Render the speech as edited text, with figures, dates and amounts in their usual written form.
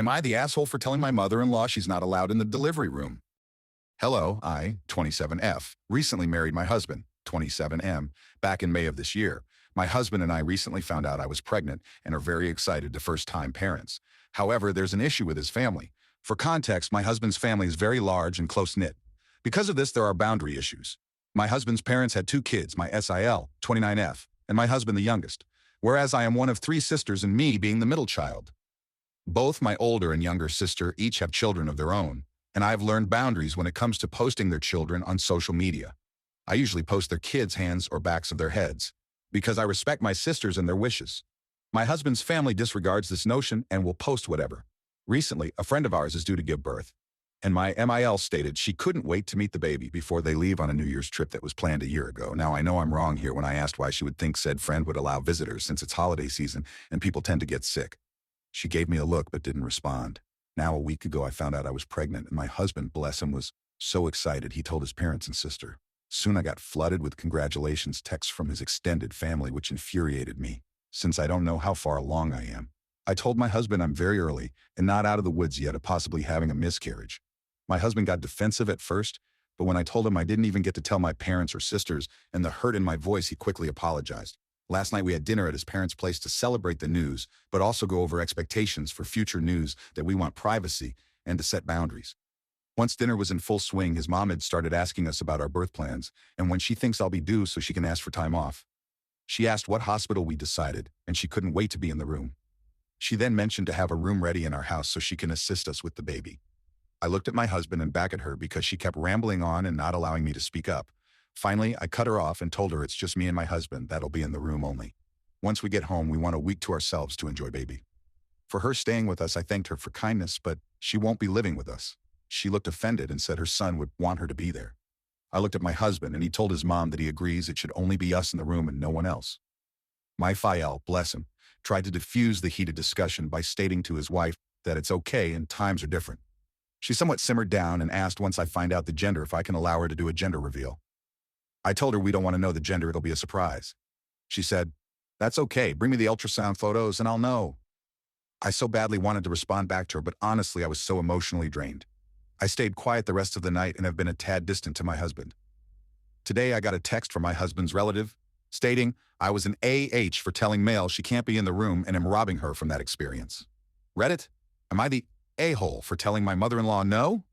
Am I the asshole for telling my mother-in-law she's not allowed in the delivery room? Hello, I, 27F, recently married my husband, 27M, back in May of this year. My husband and I recently found out I was pregnant and are very excited to first-time parents. However, there's an issue with his family. For context, my husband's family is very large and close-knit. Because of this, there are boundary issues. My husband's parents had two kids, my SIL, 29F, and my husband the youngest, whereas I am one of three sisters and me being the middle child. Both my older and younger sister each have children of their own, and I've learned boundaries when it comes to posting their children on social media. I usually post their kids' hands or backs of their heads, because I respect my sisters and their wishes. My husband's family disregards this notion and will post whatever. Recently, a friend of ours is due to give birth, and my MIL stated she couldn't wait to meet the baby before they leave on a New Year's trip that was planned a year ago. Now, I know I'm wrong here when I asked why she would think said friend would allow visitors since it's holiday season and people tend to get sick. She gave me a look but didn't respond. Now, a week ago, I found out I was pregnant, and my husband, bless him, was so excited he told his parents and sister. Soon I got flooded with congratulations texts from his extended family, which infuriated me, since I don't know how far along I am. I told my husband I'm very early and not out of the woods yet of possibly having a miscarriage. My husband got defensive at first, but when I told him I didn't even get to tell my parents or sisters and the hurt in my voice, he quickly apologized. Last night we had dinner at his parents' place to celebrate the news, but also go over expectations for future news, that we want privacy and to set boundaries. Once dinner was in full swing, his mom had started asking us about our birth plans and when she thinks I'll be due so she can ask for time off. She asked what hospital we decided, and she couldn't wait to be in the room. She then mentioned to have a room ready in our house so she can assist us with the baby. I looked at my husband and back at her because she kept rambling on and not allowing me to speak up. Finally, I cut her off and told her it's just me and my husband that'll be in the room only. Once we get home, we want a week to ourselves to enjoy baby. For her staying with us, I thanked her for kindness, but she won't be living with us. She looked offended and said her son would want her to be there. I looked at my husband and he told his mom that he agrees it should only be us in the room and no one else. My Fael, bless him, tried to diffuse the heated discussion by stating to his wife that it's okay and times are different. She somewhat simmered down and asked once I find out the gender if I can allow her to do a gender reveal. I told her we don't want to know the gender, it'll be a surprise. She said, "That's okay, bring me the ultrasound photos and I'll know." I so badly wanted to respond back to her, but honestly I was so emotionally drained. I stayed quiet the rest of the night and have been a tad distant to my husband. Today I got a text from my husband's relative stating I was an AH for telling Mel she can't be in the room and am robbing her from that experience. Reddit, am I the a-hole for telling my mother-in-law no?